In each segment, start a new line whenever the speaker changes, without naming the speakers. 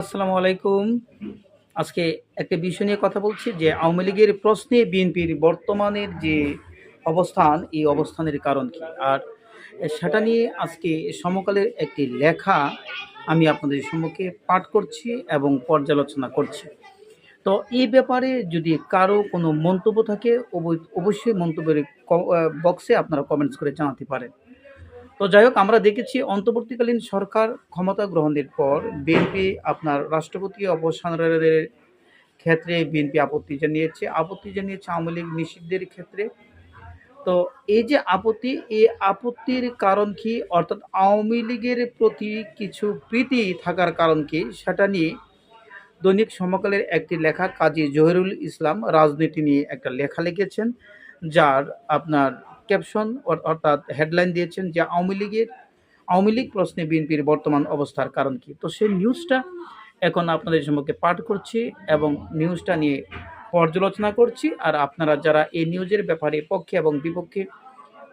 আসসালামু আলাইকুম। আজকে একটা বিষয় নিয়ে কথা বলছি যে আওয়ামী লীগের প্রশ্নে বিএনপির বর্তমানের যে অবস্থান, এই অবস্থানের কারণ কি? আর সেটা নিয়ে আজকে সমকালের একটি লেখা আমি আপনাদের সম্মুখে পাঠ করছি এবং পর্যালোচনা করছি। তো এই ব্যাপারে যদি কারো কোনো মন্তব্য থাকে অবশ্যই মন্তব্যের বক্সে আপনারা কমেন্টস করে জানাতে পারেন। তো যাই হোক, আমরা দেখেছি অন্তর্বর্তীকালীন সরকার ক্ষমতা গ্রহণের পর বিএনপি আপনার রাষ্ট্রপতি অবসরের ক্ষেত্রে বিএনপি আপত্তি জানিয়েছে আওয়ামী লীগ নিষিদ্ধের ক্ষেত্রে। তো এই যে আপত্তি, এই আপত্তির কারণ কি, অর্থাৎ আওয়ামী লীগের প্রতি কিছু প্রীতি থাকার কারণ কি, সেটা নিয়ে দৈনিক সমকালের একটি লেখা কাজী জহিরুল ইসলাম রাজনীতি নিয়ে একটা লেখা লিখেছেন, যার আপনার ক্যাপশন অর্থাৎ হেডলাইন দিয়েছেন যে আওয়ামী লীগ প্রশ্নে বিএনপির বর্তমান অবস্থার কারণ কি। তো সেই নিউজটা এখন আপনাদের সম্মুখে পাঠ করছি এবং নিউজটা নিয়ে পর্যালোচনা করছি। আর আপনারা যারা এই নিউজের ব্যাপারে পক্ষে এবং বিপক্ষে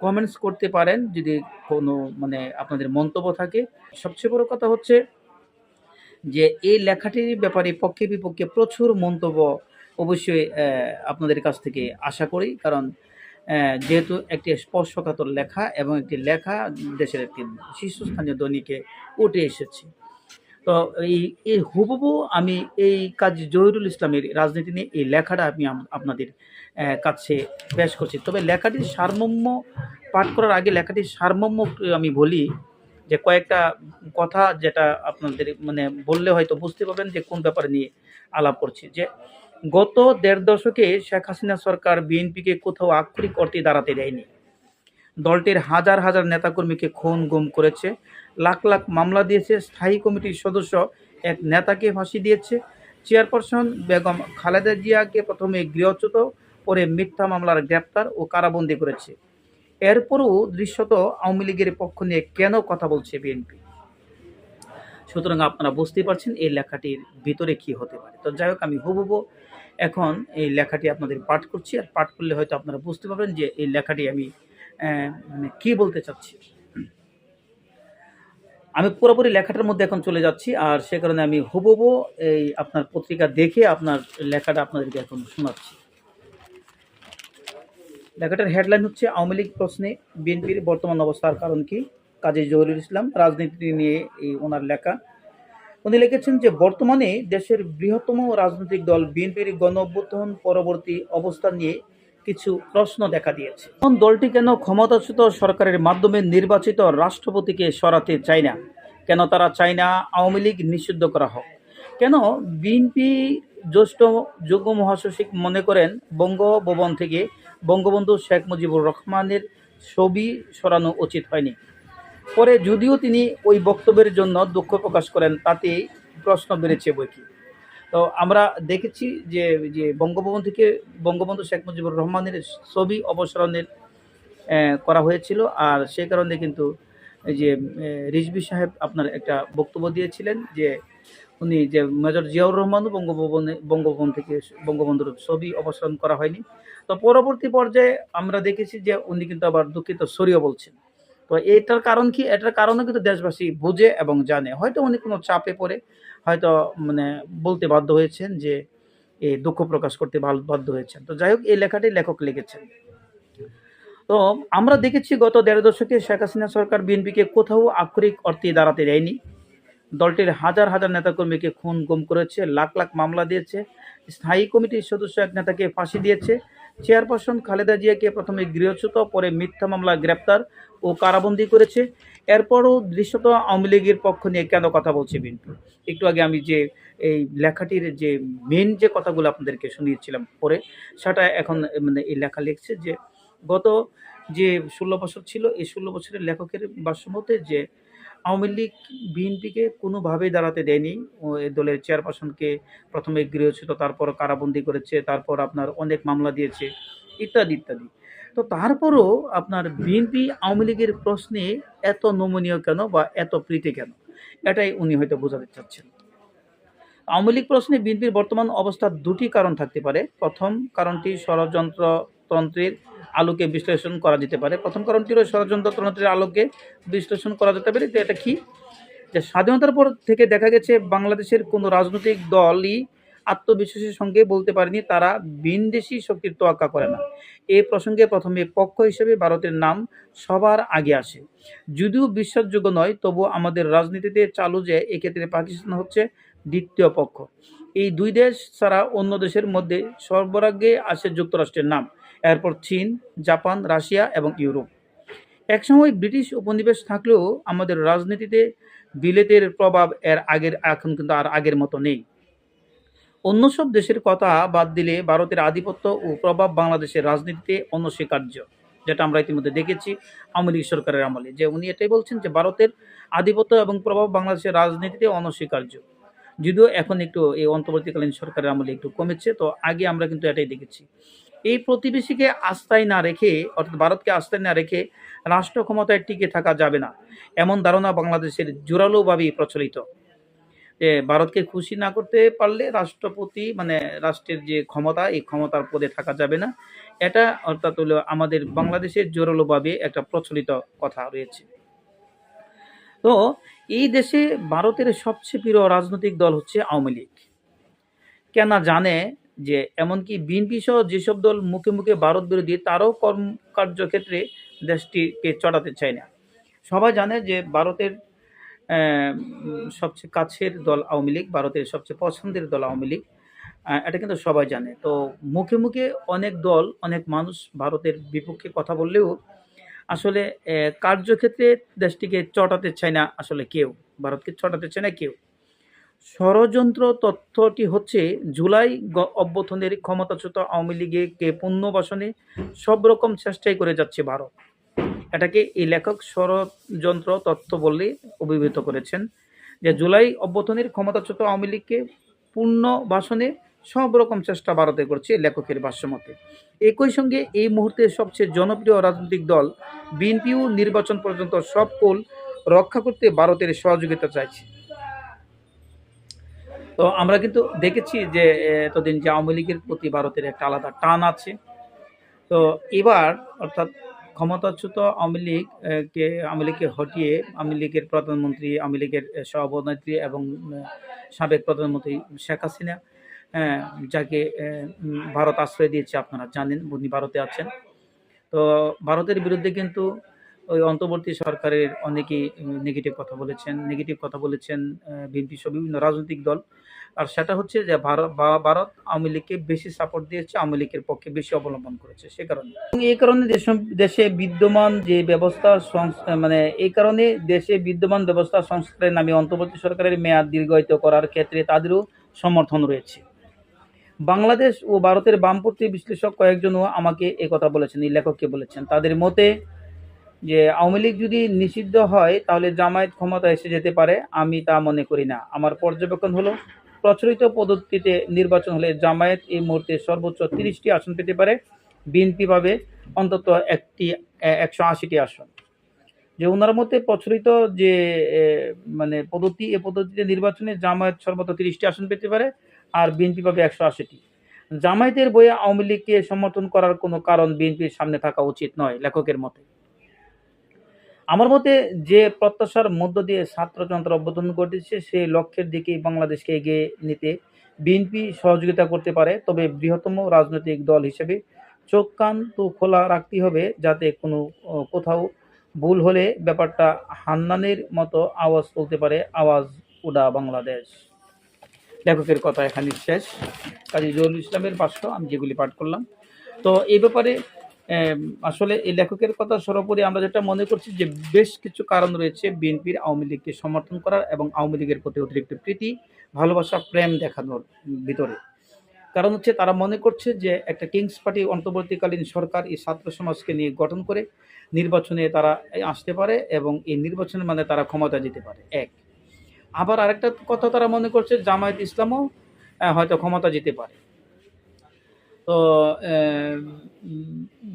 কমেন্টস করতে পারেন যদি কোনো আপনাদের মন্তব্য থাকে। সবচেয়ে বড় কথা হচ্ছে যে এই লেখাটির ব্যাপারে পক্ষে বিপক্ষে প্রচুর মন্তব্য অবশ্যই আপনাদের কাছ থেকে আশা করি। কারণ যেহেতু একটি স্পর্শকাতর লেখা এবং একটি লেখা দেশের একটি শীর্ষস্থানীয় দৈনিকে উঠে এসেছে। তো এই হুবহু আমি এই কাজী জহিরুল ইসলামের রাজনীতি নিয়ে এই লেখাটা আমি আপনাদের কাছে পেশ করছি। তবে লেখাটির সারমর্ম পাঠ করার আগে লেখাটির সারমর্ম আমি বলি যে কয়েকটা কথা যেটা আপনাদের বললে হয়তো বুঝতে পারবেন যে কোন ব্যাপারে নিয়ে আলাপ করছি। যে গত ১.৫ দশকে শেখ হাসিনা সরকার বিএনপিকে কোথাও আক্ষরিক অর্থে দাঁড়াতে দেয়নি। দলটির হাজার হাজার নেতাকর্মীকে খুন গুম করেছে, লাখ লাখ মামলা দিয়েছে, স্থায়ী কমিটির সদস্য এক নেতাকে ফাঁসি দিয়েছে, চেয়ারপারসন বেগম খালেদা জিয়াকে প্রথমে গৃহচ্যুত, পরে মিথ্যা মামলার গ্রেপ্তার ও কারাবন্দী করেছে। এরপরও দৃশ্যত আওয়ামী লীগের পক্ষ নিয়ে কেন কথা বলছে বিএনপি? সুতরাং আপনারা বুঝতেই পারছেন এই লেখাটির ভিতরে কি হতে পারে। তো যাই হোক, আমি হুবহু এখন এই লেখাটি আপনাদের পাঠ করছি, আর পাঠ করলে হয়তো আপনারা বুঝতে পারবেন যে এই লেখাটি আমি কি বলতে চাচ্ছি। আমি পুরোপুরি লেখাটার মধ্যে এখন চলে যাচ্ছি, আর সে কারণে আমি হুবহু এই আপনার পত্রিকা দেখে আপনার লেখাটা আপনাদেরকে এখন শোনাচ্ছি। লেখাটার হেডলাইন হচ্ছে আওয়ামী লীগ প্রশ্নে বিএনপির বর্তমান অবস্থার কারণ কি, কাজী জহিরুল ইসলাম রাজনীতি নিয়ে এই ওনার লেখা। উনি লিখেছেন যে বর্তমানে দেশের বৃহত্তম রাজনৈতিক দল বিএনপির গণ-অভ্যুত্থান পরবর্তী অবস্থান নিয়ে কিছু প্রশ্ন দেখা দিয়েছে। এখন দলটি কেন ক্ষমতাচ্যুত সরকারের মাধ্যমে নির্বাচিত রাষ্ট্রপতিকে সরাতে চায় না? কেন তারা চায় না আওয়ামী লীগ নিষিদ্ধ করা হোক? কেন বিএনপি জ্যেষ্ঠ যুগ্ম মহাসচিব মনে করেন বঙ্গভবন থেকে বঙ্গবন্ধু শেখ মুজিবুর রহমানের ছবি সরানো উচিত হয়নি? পরে যদিও তিনি ওই বক্তব্যের জন্য দুঃখ প্রকাশ করেন, তাতে প্রশ্ন বেড়েছে বৈকি। তো আমরা দেখেছি যে যে বঙ্গভবন থেকে বঙ্গবন্ধু শেখ মুজিবুর রহমানের ছবি অপসারণের করা হয়েছিল, আর সেই কারণে কিন্তু এই যে রিজভী সাহেব আপনার একটা বক্তব্য দিয়েছিলেন যে উনি যে মেজর জিয়াউর রহমানও বঙ্গভবন থেকে বঙ্গবন্ধুর ছবি অপসারণ করা হয়নি। তো পরবর্তী পর্যায়ে আমরা দেখেছি যে উনি কিন্তু আবার দুঃখিত সরিও বলছেন। তো এটার কারণ কি? এটার কারণও কিন্তু দেশবাসী বুঝে এবং জানে। হয়তো উনি কোনো চাপে পড়ে হয়তো বলতে বাধ্য হয়েছেন যে দুঃখ প্রকাশ করতে বাধ্য হয়েছেন। তো যাই হোক, এই লেখাটি লেখক লিখেছেন। তো আমরা দেখেছি গত ১.৫ দশকে শেখ হাসিনা সরকার বিএনপিকে কোথাও আক্ষরিক অর্থে দাঁড়াতে দেয়নি। দলটির হাজার হাজার নেতাকর্মীকে খুন গুম করেছে, লাখ লাখ মামলা দিয়েছে, স্থায়ী কমিটির সদস্য এক নেতাকে ফাঁসি দিয়েছে, চেয়ারপারসন খালেদা জিয়াকে প্রথমে গৃহচ্যুত, পরে মিথ্যা মামলা গ্রেপ্তার ও কারাবন্দী করেছে। এরপরও দৃশ্যত আওয়ামী লীগের পক্ষ নিয়ে কেন কথা বলছে বিএনপি? একটু আগে আমি যে এই লেখাটির যে মেন যে কথাগুলো আপনাদেরকে শুনিয়েছিলাম পরে, সেটা এখন এই লেখা লিখছে যে গত যে ১৬ বছর ছিল, এই ১৬ বছরের লেখকের ভাষ্যমতে যে আওয়ামী লীগ বিএনপিকে কোনোভাবেই দাঁড়াতে দেয়নি। এই দলের চেয়ারপারসনকে প্রথমে গৃহচ্যুত, তারপর কারাবন্দী করেছে, তারপর আপনার অনেক মামলা দিয়েছে, ইত্যাদি ইত্যাদি। তো তারপরও আপনার বিএনপি আওয়ামী লীগের প্রশ্নে এত নমনীয় কেন বা এত প্রীতি কেন? এটাই উনি হয়তো বোঝাতে চাচ্ছেন। আওয়ামী লীগ প্রশ্নে বিএনপির বর্তমান অবস্থার দুটি কারণ থাকতে পারে। প্রথম কারণটি ষড়যন্ত্রতন্ত্রের আলোকে বিশ্লেষণ করা যেতে পারে। প্রথম কারণটি হলো ষড়যন্ত্রতন্ত্রের আলোকে বিশ্লেষণ করা যেতে পারে। তো এটা কি? যে স্বাধীনতার পর থেকে দেখা গেছে বাংলাদেশের কোনো রাজনৈতিক দলই আত্মবিশ্বাসের সঙ্গে বলতে পারেনি তারা ভিনদেশি শক্তির তোয়াক্কা করে না। এই প্রসঙ্গে প্রথমে পক্ষ হিসেবে ভারতের নাম সবার আগে আসে। যদিও বিশ্বাসযোগ্য নয়, তবুও আমাদের রাজনীতিতে চালু যে এক্ষেত্রে পাকিস্তান হচ্ছে দ্বিতীয় পক্ষ। এই দুই দেশ ছাড়া অন্য দেশের মধ্যে সর্বাগ্রে আসে যুক্তরাষ্ট্রের নাম, এরপর চীন, জাপান, রাশিয়া এবং ইউরোপ। একসময় ব্রিটিশ উপনিবেশ থাকলেও আমাদের রাজনীতিতে বিলেতের প্রভাব এখন কিন্তু আর আগের মতো নেই। অন্য সব দেশের কথা বাদ দিলে ভারতের আধিপত্য ও প্রভাব বাংলাদেশের রাজনীতিতে অনস্বীকার্য, যেটা আমরা ইতিমধ্যে দেখেছি আওয়ামী লীগ সরকারের আমলে, যে উনি এটাই বলছেন যে ভারতের আধিপত্য এবং প্রভাব বাংলাদেশের রাজনীতিতে অনস্বীকার্য। যদিও এখন একটু এই অন্তর্বর্তীকালীন সরকারের আমলে একটু কমেছে, তো আগে আমরা কিন্তু এটাই দেখেছি। এই প্রতিবেশীকে আস্থায় না রেখে, অর্থাৎ ভারতকে আস্থায় না রেখে রাষ্ট্র ক্ষমতায় টিকে থাকা যাবে না, এমন ধারণা বাংলাদেশের জোরালোভাবেই প্রচলিত। যে ভারতকে খুশি না করতে পারলে রাষ্ট্রপতি মানে রাষ্ট্রের যে ক্ষমতা, এই ক্ষমতার পদে থাকা যাবে না। এটা অর্থাৎ হলো আমাদের বাংলাদেশের জোরালোভাবে একটা প্রচলিত কথা রয়েছে। তো এই দেশে ভারতের সবচেয়ে প্রিয় রাজনৈতিক দল হচ্ছে আওয়ামী লীগ। কেন জানে যে এমনকি বিএনপি সহ যেসব দল মুখে মুখে ভারত বিরোধী, তারাও কার্যক্ষেত্রে দেশটিকে চড়াতে চায় না। সবাই জানে যে ভারতের সবচেয়ে কাছের দল আওয়ামী লীগ, ভারতের সবচেয়ে পছন্দের দল আওয়ামী লীগ। এটা কিন্তু সবাই জানে। তো মুখে মুখে অনেক দল, অনেক মানুষ ভারতের বিপক্ষে কথা বললেও আসলে কার্যক্ষেত্রে দেশটিকে চটাতে চায় না আসলে কেউ, ভারতকে চটাতে চায় না কেউ। ষড়যন্ত্র তথ্যটি হচ্ছে জুলাই অভ্যুত্থানের ক্ষমতাচ্যুত আওয়ামী লীগকে পুনর্বাসনে সব রকম চেষ্টাই করে যাচ্ছে ভারত। এটাকে এই লেখক ষড়যন্ত্র তত্ত্ব বলে অভিহিত করেছেন, যে জুলাই অভ্যুত্থানের ক্ষমতাচ্যুত আওয়ামী লীগকে পুনর্বাসনে সব রকম চেষ্টা ভারতে করছে লেখকের ভাষ্যমতে। একই সঙ্গে এই মুহূর্তে সবচেয়ে জনপ্রিয় রাজনৈতিক দল বিএনপিও নির্বাচন পর্যন্ত সব কোল রক্ষা করতে ভারতের সহযোগিতা চাইছে। তো আমরা কিন্তু দেখেছি যে এতদিন যে আওয়ামী লীগের প্রতি ভারতের একটা আলাদা টান আছে। তো এবার অর্থাৎ ক্ষমতাচ্যুত আওয়ামী লীগকে হটিয়ে আওয়ামী লীগের প্রধানমন্ত্রী, আওয়ামী লীগের সভানেত্রী এবং সাবেক প্রধানমন্ত্রী শেখ হাসিনা, হ্যাঁ, যাকে ভারত আশ্রয় দিয়েছে, আপনারা জানেন উনি ভারতে আছেন। তো ভারতের বিরুদ্ধে কিন্তু ওই অন্তর্বর্তী সরকারের অনেকেই নেগেটিভ কথা বলেছেন বিএনপি সহ বিভিন্ন রাজনৈতিক দল। আর সেটা হচ্ছে যে ভারত আওয়ামী লীগকে বেশি সাপোর্ট দিয়েছে, আওয়ামী লীগের পক্ষে বেশি অবলম্বন করেছে সে কারণে। এই কারণে দেশে বিদ্যমান যে ব্যবস্থা দেশে বিদ্যমান ব্যবস্থা সংস্কারের নামে অন্তর্বর্তী সরকারের মেয়াদ দীর্ঘায়িত করার ক্ষেত্রে তাদেরও সমর্থন রয়েছে। বাংলাদেশ ও ভারতের বামপন্থী বিশ্লেষক কয়েকজনও আমাকে একথা বলেছেন, এই লেখককে বলেছেন। তাদের মতে যে আওয়ামী লীগ যদি নিষিদ্ধ হয় তাহলে জামায়াত ক্ষমতা এসে যেতে পারে। আমি তা মনে করি না। আমার পর্যবেক্ষণ হলো প্রচলিত পদ্ধতিতে নির্বাচন হলে জামায়াত এই মুহূর্তে সর্বোচ্চ 30টি আসন পেতে পারে, বিএনপি পাবে অন্তত 180টি আসন। যে ওনার মতে প্রচলিত যে পদ্ধতি, এই পদ্ধতিতে নির্বাচনে জামায়াত সর্বোচ্চ 30টি আসন পেতে পারে আর বিএনপি পাবে 180টি। জামায়াতের বইয়ে আওয়ামী লীগকে সমর্থন করার কোনো কারণ বিএনপির সামনে থাকা উচিত নয় লেখকের মতে। আমার মতে যে প্রত্যাশার মধ্য দিয়ে ছাত্রজনতার অভ্যুত্থান ঘটেছে সেই লক্ষ্যের দিকেই বাংলাদেশকে এগিয়ে নিতে বিএনপি সহযোগিতা করতে পারে। তবে বৃহত্তম রাজনৈতিক দল হিসেবে চোখ কান তো খোলা রাখতে হবে, যাতে কোথাও ভুল হলে ব্যাপারটা হান্নানের মতো আওয়াজ তুলতে পারে, আওয়াজ উডা বাংলাদেশ। লেখকের কথা এখানে শেষ। কাজী জহুরুল ইসলামের ভাষ্য আমি যেগুলি পাঠ করলাম। তো এই ব্যাপারে আসলে এই লেখকের কথা সর্বোপরি আমরা যেটা মনে করছি যে বেশ কিছু কারণ রয়েছে বিএনপির আওয়ামী লীগকে সমর্থন করার এবং আওয়ামী লীগের প্রতি অতিরিক্ত প্রীতি, ভালোবাসা, প্রেম দেখানোর ভিতরে। কারণ হচ্ছে তারা মনে করছে যে একটা কিংস পার্টি অন্তর্বর্তীকালীন সরকার এই ছাত্র সমাজকে নিয়ে গঠন করে নির্বাচনে তারা আসতে পারে এবং এই নির্বাচনের মানে তারা ক্ষমতা যেতে পারে। এক, আবার আরেকটা কথা তারা মনে করছে জামায়াত ইসলামও হয়তো ক্ষমতা যেতে পারে। তো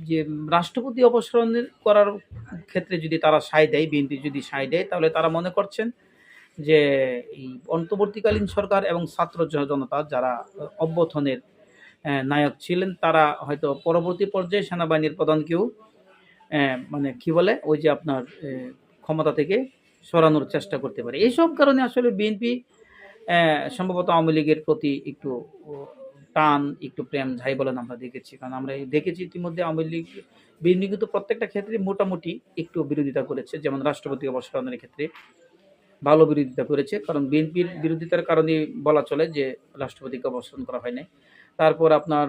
যে রাষ্ট্রপতি অপসারণের করার ক্ষেত্রে যদি তারা সায় দেয়, বিএনপি যদি সায় দেয়, তাহলে তারা মনে করছেন যে এই অন্তর্বর্তীকালীন সরকার এবং ছাত্র জনতা যারা অভ্যুত্থানের নায়ক ছিলেন, তারা হয়তো পরবর্তী পর্যায়ে সেনাবাহিনীর প্রধানকেও ওই যে আপনার ক্ষমতা থেকে সরানোর চেষ্টা করতে পারে। এইসব কারণে আসলে বিএনপি সম্ভবত আওয়ামী লীগের প্রতি একটু ও টান, একটু প্রেম যাই বলেন আমরা দেখেছি। কারণ আমরা দেখেছি ইতিমধ্যে আওয়ামী লীগ, বিএনপি কিন্তু প্রত্যেকটা ক্ষেত্রে মোটামুটি একটু বিরোধিতা করেছে। যেমন রাষ্ট্রপতি অপসারণের ক্ষেত্রে ভালো বিরোধিতা করেছে। কারণ বিএনপির বিরোধিতার কারণেই বলা চলে যে রাষ্ট্রপতিকে অপসারণ করা হয় নাই। তারপর আপনার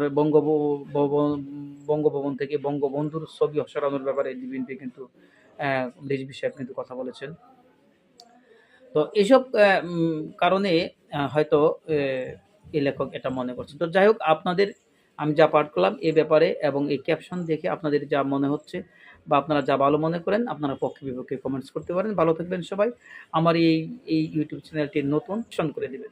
বঙ্গভবন থেকে বঙ্গবন্ধুর ছবি সরানোর ব্যাপারে বিএনপি কিন্তু রিজভী সাহেব কিন্তু কথা বলেছেন। তো এসব কারণে হয়তো এই লেখক এটা মনে করছেন। তো যাই হোক, আপনাদের আমি যা পাঠ করলাম এ ব্যাপারে এবং এই ক্যাপশন দেখে আপনাদের যা মনে হচ্ছে বা আপনারা যা ভালো মনে করেন আপনারা পক্ষে বিপক্ষে কমেন্টস করতে পারেন। ভালো থাকবেন সবাই। আমার এই ইউটিউব চ্যানেলটি নতুন, করে দিবেন।